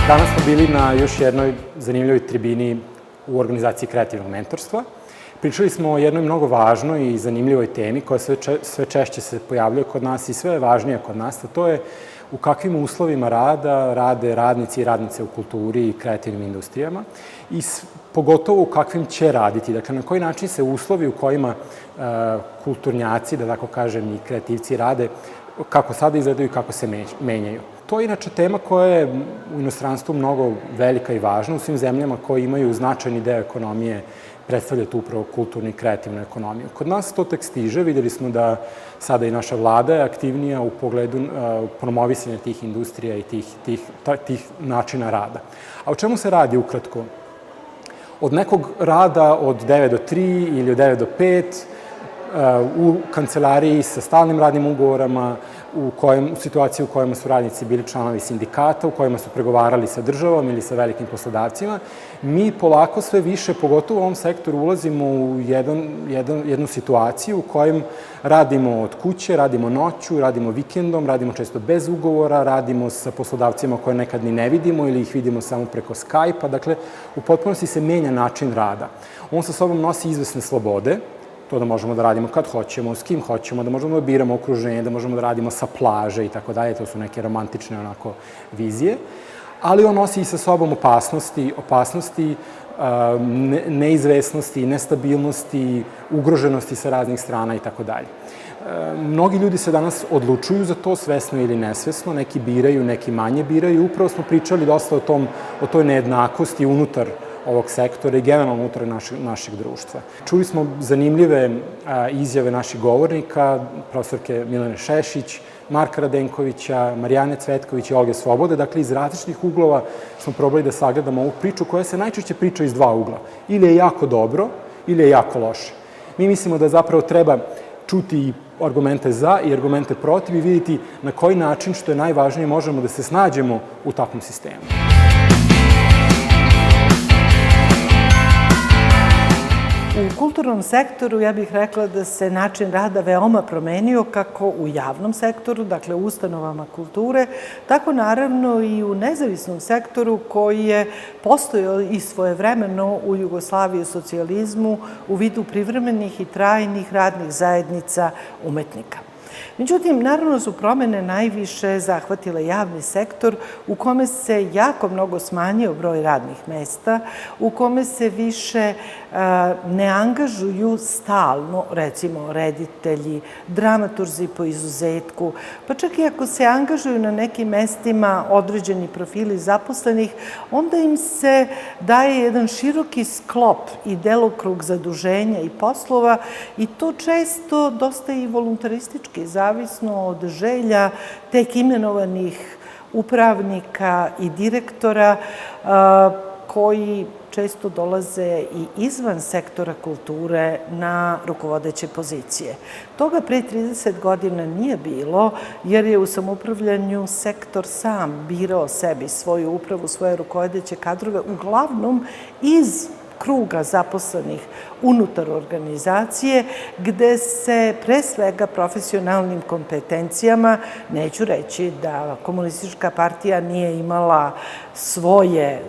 Danas smo bili na još jednoj zanimljivoj tribini u organizaciji kreativnog mentorstva. Pričali smo o jednoj mnogo važnoj i zanimljivoj temi koja sve češće se pojavljuje kod nas i sve je važnija kod nas, a to je u kakvim uslovima rada rade radnici i radnice u kulturi i kreativnim industrijama i pogotovo u kakvim će raditi. Dakle, na koji način se uslovi u kojima kulturnjaci, da tako kažem, i kreativci rade, kako sada izgledaju i kako se menjaju. To je inače tema koja je u inostranstvu mnogo velika i važna u svim zemljama koje imaju značajni deo ekonomije predstavlja tu upravo kulturnu i kreativnu ekonomiju. Kod nas to tek stiže, videli smo da sada i naša vlada je aktivnija u pogledu promovisanja tih industrija i tih načina rada. A o čemu se radi ukratko? Od nekog rada od 9 do 3 ili od 9 do 5 u kancelariji sa stalnim radnim ugovorama, u situaciji u kojima su radnici bili članovi sindikata, u kojima su pregovarali sa državom ili sa velikim poslodavcima, mi polako sve više, pogotovo u ovom sektoru, ulazimo u jednu situaciju u kojem radimo od kuće, radimo noću, radimo vikendom, radimo često bez ugovora, radimo sa poslodavcima koje nekad ni ne vidimo ili ih vidimo samo preko Skype-a. Dakle, u potpunosti se menja način rada. On sa sobom nosi izvesne slobode, to da možemo da radimo kad hoćemo, s kim hoćemo, da možemo da biramo okruženje, da možemo da radimo sa plaže i tako dalje, to su neke romantične onako vizije, ali on nosi i sa sobom opasnosti, neizvesnosti, nestabilnosti, ugroženosti sa raznih strana i tako dalje. Mnogi ljudi se danas odlučuju za to, svesno ili nesvesno, neki biraju, neki manje biraju. Upravo smo pričali dosta o toj nejednakosti unutar ovog sektora i generalno unutar našeg društva. Čuli smo zanimljive izjave naših govornika, profesorke Milene Šešić, Marka Radenkovića, Marijane Cvetković i Olge Svobode. Dakle, iz različitih uglova smo probali da sagledamo ovu priču koja se najčešće priča iz dva ugla. Ili je jako dobro, ili je jako loše. Mi mislimo da zapravo treba čuti i argumente za i argumente protiv i vidjeti na koji način, što je najvažnije, možemo da se snađemo u takvom sistemu. U kulturnom sektoru ja bih rekla da se način rada veoma promenio kako u javnom sektoru, dakle u ustanovama kulture, tako naravno i u nezavisnom sektoru koji je postojao i svojevremeno u Jugoslaviji i socijalizmu u vidu privremenih i trajnih radnih zajednica umetnika. Međutim, naravno su promene najviše zahvatile javni sektor u kome se jako mnogo smanjio broj radnih mesta, u kome se više ne angažuju stalno, recimo, reditelji, dramaturzi po izuzetku, pa čak i ako se angažuju na nekim mestima određeni profili zaposlenih, onda im se daje jedan široki sklop i delokrug zaduženja i poslova i to često dosta i voluntaristički, zavisno od želja tek imenovanih upravnika i direktora koji često dolaze i izvan sektora kulture na rukovodeće pozicije. Toga pre 30 godina nije bilo, jer je u samoupravljanju sektor sam birao sebi svoju upravu, svoje rukovodeće kadrove, uglavnom iz kruga zaposlenih unutar organizacije, gde se pre svega profesionalnim kompetencijama, neću reći da komunistička partija nije imala svoj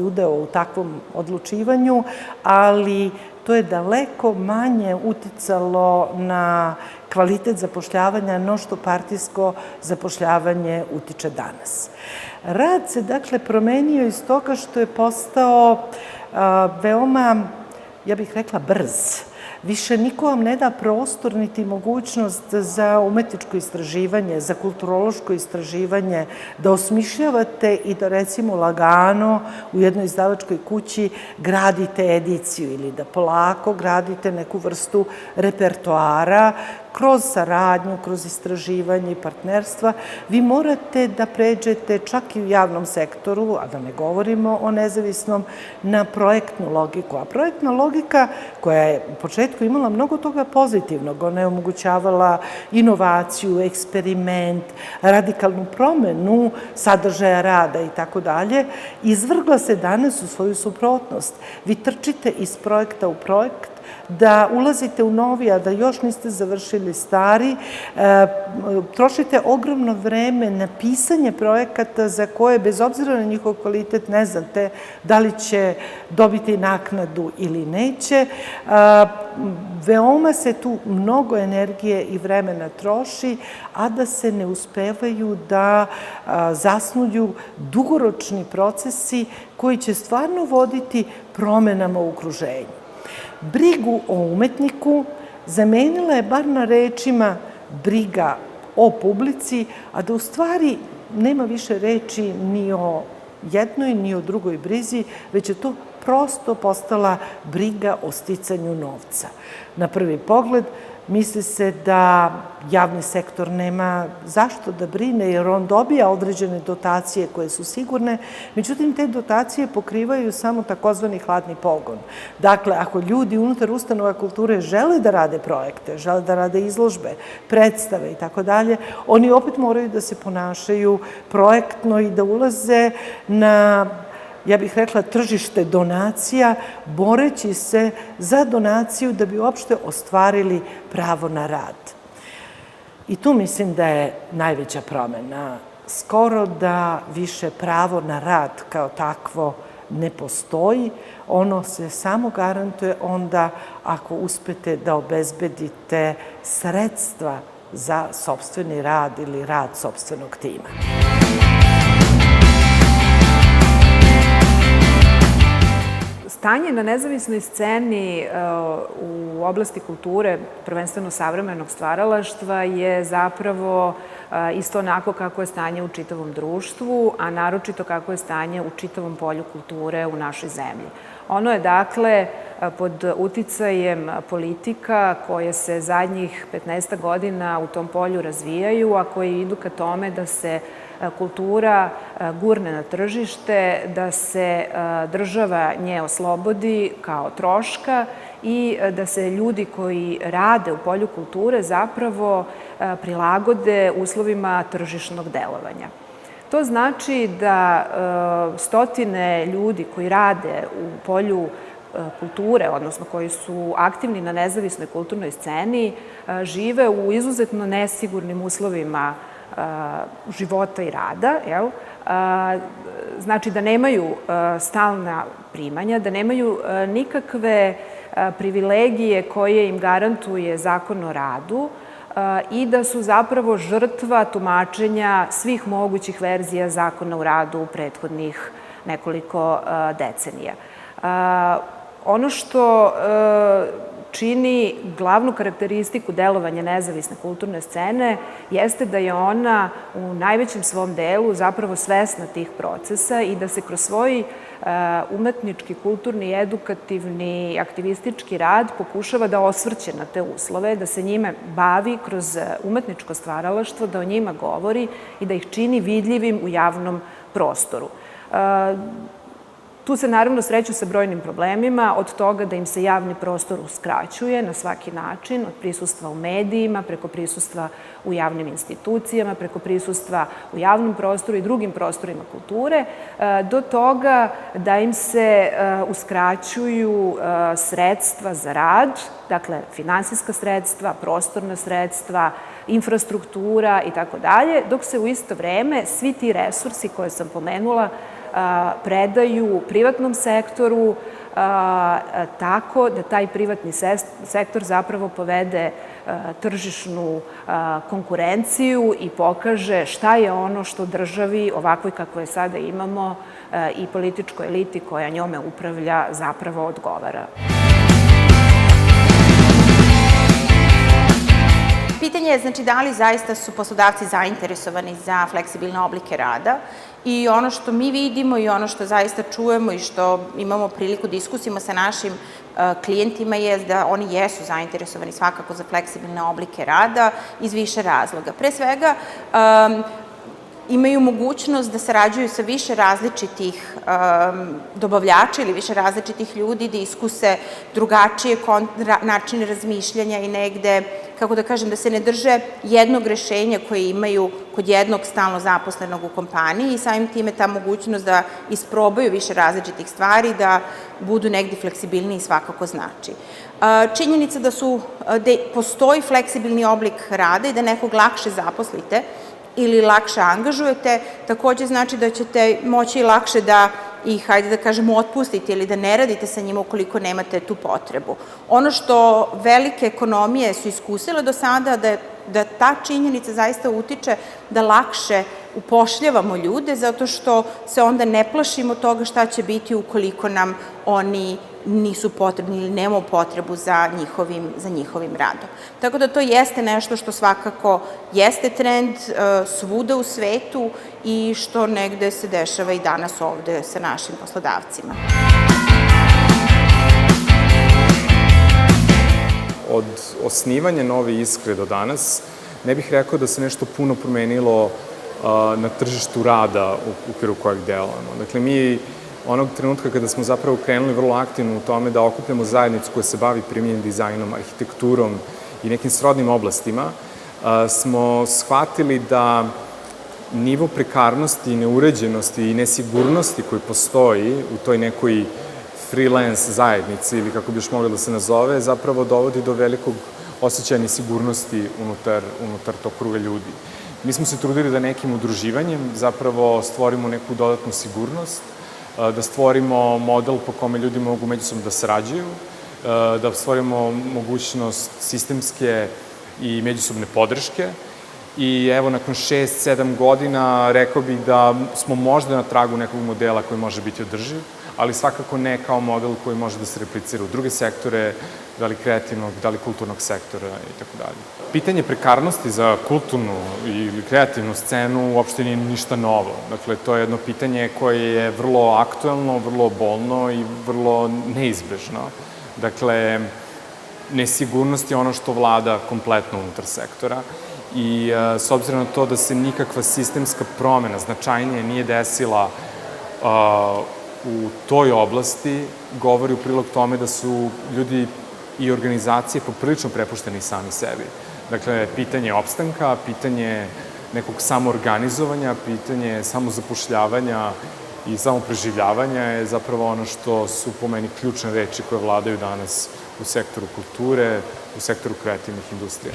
udeo u takvom odlučivanju, ali to je daleko manje uticalo na kvalitet zapošljavanja no što partijsko zapošljavanje utiče danas. Rad se, dakle, promenio iz toga što je postao veoma, ja bih rekla, brz. Više niko vam ne da prostor niti mogućnost za umetničko istraživanje, za kulturološko istraživanje, da osmišljavate i da, recimo, lagano u jednoj izdavačkoj kući gradite ediciju ili da polako gradite neku vrstu repertoara kroz saradnju, kroz istraživanje i partnerstva. Vi morate da pređete čak i u javnom sektoru, a da ne govorimo o nezavisnom, na projektnu logiku. A projektna logika, koja je u početku imala mnogo toga pozitivnog, ona je omogućavala inovaciju, eksperiment, radikalnu promenu sadržaja rada i tako dalje, izvrgla se danas u svoju suprotnost. Vi trčite iz projekta u projekt, da ulazite u novi, a da još niste završili stari, trošite ogromno vreme na pisanje projekata za koje, bez obzira na njihov kvalitet, ne znate da li će dobiti naknadu ili neće. Veoma se tu mnogo energije i vremena troši, a da se ne uspevaju da zasnuju dugoročni procesi koji će stvarno voditi promenama u okruženju. Brigu o umetniku zamenila je bar na rečima briga o publici, a da u stvari nema više reči ni o jednoj ni o drugoj brizi, već je to prosto postala briga o sticanju novca. Na prvi pogled misli se da javni sektor nema zašto da brine, jer on dobija određene dotacije koje su sigurne, međutim te dotacije pokrivaju samo takozvani hladni pogon. Dakle, ako ljudi unutar ustanova kulture žele da rade projekte, žele da rade izložbe, predstave i tako dalje, oni opet moraju da se ponašaju projektno i da ulaze na, ja bih rekla, tržište donacija, boreći se za donaciju da bi uopšte ostvarili pravo na rad. I tu mislim da je najveća promena. Skoro da više pravo na rad kao takvo ne postoji, ono se samo garantuje onda ako uspete da obezbedite sredstva za sopstveni rad ili rad sopstvenog tima. Stanje na nezavisnoj sceni u oblasti kulture, prvenstveno savremenog stvaralaštva, je zapravo isto onako kako je stanje u čitavom društvu, a naročito kako je stanje u čitavom polju kulture u našoj zemlji. Ono je, dakle, pod uticajem politika koje se zadnjih 15 godina u tom polju razvijaju, a koje idu ka tome da se kultura gurne na tržište, da se država nje oslobodi kao troška i da se ljudi koji rade u polju kulture zapravo prilagode uslovima tržišnog delovanja. To znači da stotine ljudi koji rade u polju kulture, odnosno koji su aktivni na nezavisnoj kulturnoj sceni, žive u izuzetno nesigurnim uslovima života i rada, znači da nemaju stalna primanja, da nemaju nikakve privilegije koje im garantuje Zakon o radu i da su zapravo žrtva tumačenja svih mogućih verzija Zakona o radu u prethodnih nekoliko decenija. Ono što čini glavnu karakteristiku delovanja nezavisne kulturne scene jeste da je ona u najvećem svom delu zapravo svesna tih procesa i da se kroz svoj umetnički, kulturni, edukativni, aktivistički rad pokušava da osvrće na te uslove, da se njime bavi kroz umetničko stvaralaštvo, da o njima govori i da ih čini vidljivim u javnom prostoru. Tu se naravno sreću sa brojnim problemima, od toga da im se javni prostor uskraćuje na svaki način, od prisustva u medijima, preko prisustva u javnim institucijama, preko prisustva u javnom prostoru i drugim prostorima kulture, do toga da im se uskraćuju sredstva za rad, dakle finansijska sredstva, prostorna sredstva, infrastruktura i tako dalje, dok se u isto vreme svi ti resursi koje sam pomenula predaju privatnom sektoru tako da taj privatni sektor zapravo povede tržišnu konkurenciju i pokaže šta je ono što državi, ovakvoj kako je sada imamo, i političkoj eliti koja njome upravlja, zapravo odgovara. Pitanje je, znači, da li zaista su poslodavci zainteresovani za fleksibilne oblike rada i ono što mi vidimo i ono što zaista čujemo i što imamo priliku diskusijama sa našim klijentima je da oni jesu zainteresovani svakako za fleksibilne oblike rada iz više razloga. Pre svega, imaju mogućnost da sarađuju sa više različitih dobavljača ili više različitih ljudi, da iskuse drugačije načine razmišljanja i negde, kako da kažem, da se ne drže jednog rešenja koje imaju kod jednog stalno zaposlenog u kompaniji i samim time ta mogućnost da isprobaju više različitih stvari, da budu negde fleksibilniji svakako znači. Činjenica da postoji fleksibilni oblik rada i da nekog lakše zaposlite ili lakše angažujete, takođe znači da ćete moći lakše da ih, hajde da kažemo, otpustite ili da ne radite sa njima ukoliko nemate tu potrebu. Ono što velike ekonomije su iskusile do sada, da ta činjenica zaista utiče da lakše upošljavamo ljude, zato što se onda ne plašimo toga šta će biti ukoliko nam oni nisu potrebni ili nemamo potrebu za njihovim radom. Tako da to jeste nešto što svakako jeste trend svuda u svetu i što negde se dešava i danas ovde sa našim poslodavcima. Od osnivanja Nove Iskre do danas ne bih rekao da se nešto puno promenilo na tržištu rada u okviru kojeg delujemo. Dakle, mi onog trenutka kada smo zapravo krenuli vrlo aktivno u tome da okupljamo zajednicu koja se bavi primjenjenim dizajnom, arhitekturom i nekim srodnim oblastima, smo shvatili da nivo prekarnosti, neuređenosti i nesigurnosti koji postoji u toj nekoj freelance zajednici ili kako bi još mogli da se nazove, zapravo dovodi do velikog osjećaja nesigurnosti unutar tog kruga ljudi. Mi smo se trudili da nekim udruživanjem zapravo stvorimo neku dodatnu sigurnost, da stvorimo model po kome ljudi mogu međusobno da sarađuju, da stvorimo mogućnost sistemske i međusobne podrške. I evo, nakon 6-7 godina, rekao bih da smo možda na tragu nekog modela koji može biti održiv, ali svakako ne kao model koji može da se replicira u druge sektore, da li kreativnog, da li kulturnog sektora i tako dalje. Pitanje prekarnosti za kulturnu ili kreativnu scenu uopšte nije ništa novo. Dakle, to je jedno pitanje koje je vrlo aktuelno, vrlo bolno i vrlo neizbežno. Dakle, nesigurnost je ono što vlada kompletno unutar sektora i s obzirom na to da se nikakva sistemska promena značajnije nije desila u toj oblasti, govori u prilog tome da su ljudi i organizacije poprilično prepušteni sami sebi. Dakle, pitanje opstanka, pitanje nekog samoorganizovanja, pitanje samozapošljavanja i samopreživljavanja je zapravo ono što su po meni ključne reči koje vladaju danas u sektoru kulture, u sektoru kreativnih industrija.